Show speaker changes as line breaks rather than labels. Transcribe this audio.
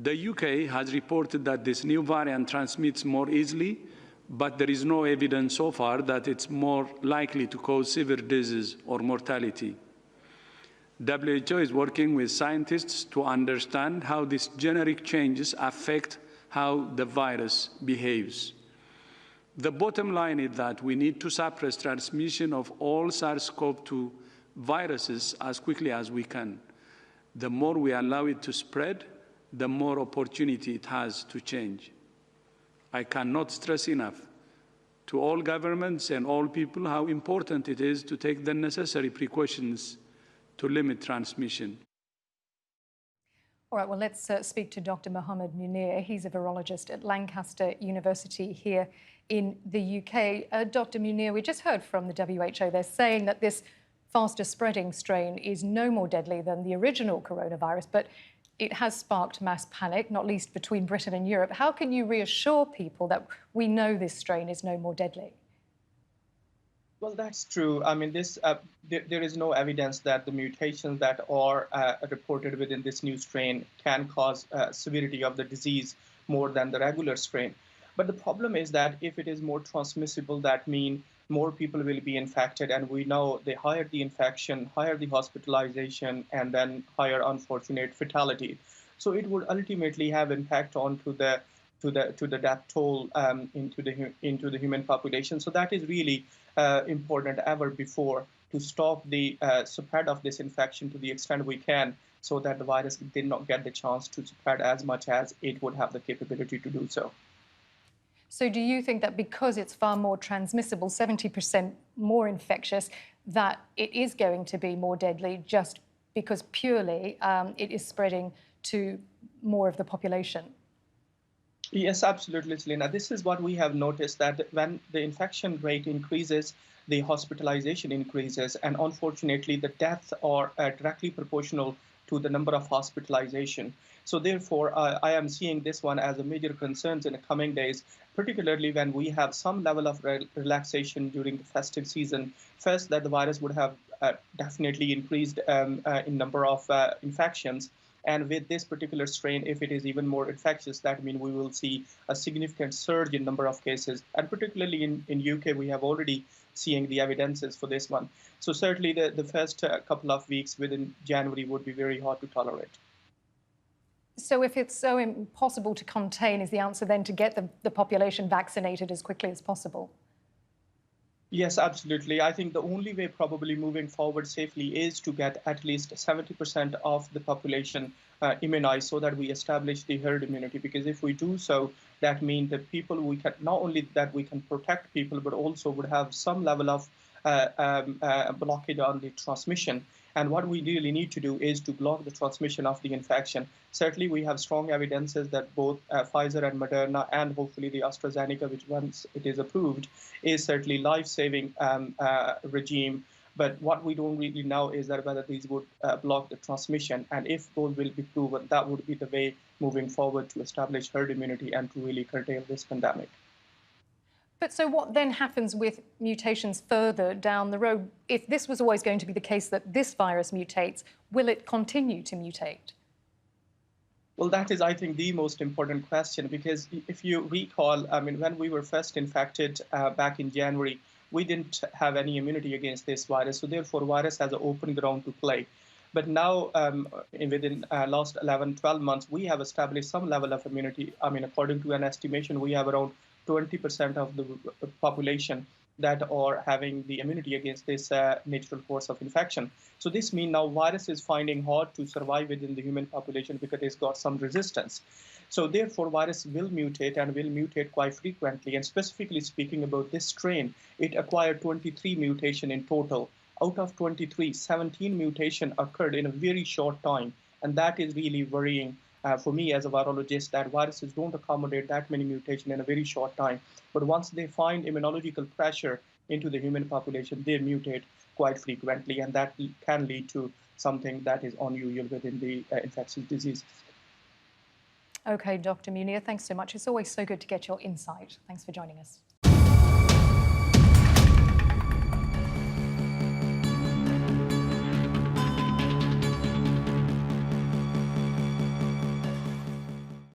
The UK has reported that this new variant transmits more easily, but there is no evidence so far that it's more likely to cause severe disease or mortality. WHO is working with scientists to understand how these generic changes affect how the virus behaves. The bottom line is that we need to suppress transmission of all SARS-CoV-2 viruses as quickly as we can. The more we allow it to spread, the more opportunity it has to change. I cannot stress enough to all governments and all people how important it is to take the necessary precautions to limit transmission.
All right, well, let's speak to Dr Muhammad Munir. He's a virologist at Lancaster University here in the UK. Dr Munir, we just heard from the WHO. They're saying that this faster spreading strain is no more deadly than the original coronavirus, but it has sparked mass panic, not least between Britain and Europe. How can you reassure people that we know this strain is no more deadly?
Well, that's true. I mean, there is no evidence that the mutations that are reported within this new strain can cause severity of the disease more than the regular strain. But the problem is that if it is more transmissible, that means more people will be infected. And we know the higher the infection, higher the hospitalization, and then higher unfortunate fatality. So it would ultimately have impact onto the death toll into the human population. So that is really important ever before to stop the spread of this infection to the extent we can, so that the virus did not get the chance to spread as much as it would have the capability to do so.
So do you think that because it's far more transmissible, 70% more infectious, that it is going to be more deadly just because purely it is spreading to more of the population?
Yes, absolutely, Selena. This is what we have noticed, that when the infection rate increases, the hospitalization increases, and unfortunately, the deaths are directly proportional to the number of hospitalization. So therefore, I am seeing this one as a major concern in the coming days, particularly when we have some level of relaxation during the festive season. First, that the virus would have definitely increased in number of infections. And with this particular strain, if it is even more infectious, that means we will see a significant surge in number of cases. And particularly in UK, we have already seeing the evidences for this one. So certainly the first couple of weeks within January would be very hard to tolerate.
So if it's so impossible to contain, is the answer then to get the population vaccinated as quickly as possible?
Yes, absolutely. I think the only way probably moving forward safely is to get at least 70% of the population immunized, so that we establish the herd immunity. Because if we do so, that means that people, we can not only that we can protect people, but also would have some level of blockade on the transmission. And what we really need to do is to block the transmission of the infection. Certainly, we have strong evidences that both Pfizer and Moderna, and hopefully the AstraZeneca, which once it is approved, is certainly life-saving regime. But what we don't really know is that whether these would block the transmission. And if those will be proven, that would be the way moving forward to establish herd immunity and to really curtail this pandemic.
But so what then happens with mutations further down the road? If this was always going to be the case that this virus mutates, will it continue to mutate?
Well, that is, I think, the most important question, because if you recall, I mean, when we were first infected back in January, we didn't have any immunity against this virus. So therefore, virus has an open ground to play. But now, within last 11, 12 months, we have established some level of immunity. I mean, according to an estimation, we have around 20% of the population that are having the immunity against this natural course of infection. So this means now virus is finding hard to survive within the human population because it's got some resistance. So therefore, virus will mutate and will mutate quite frequently. And specifically speaking about this strain, it acquired 23 mutation in total. Out of 23, 17 mutation occurred in a very short time. And that is really worrying for me as a virologist, that viruses don't accommodate that many mutations in a very short time. But once they find immunological pressure into the human population, they mutate quite frequently, and that can lead to something that is unusual within the infectious diseases.
OK, Dr Munir, thanks so much. It's always so good to get your insight. Thanks for joining us.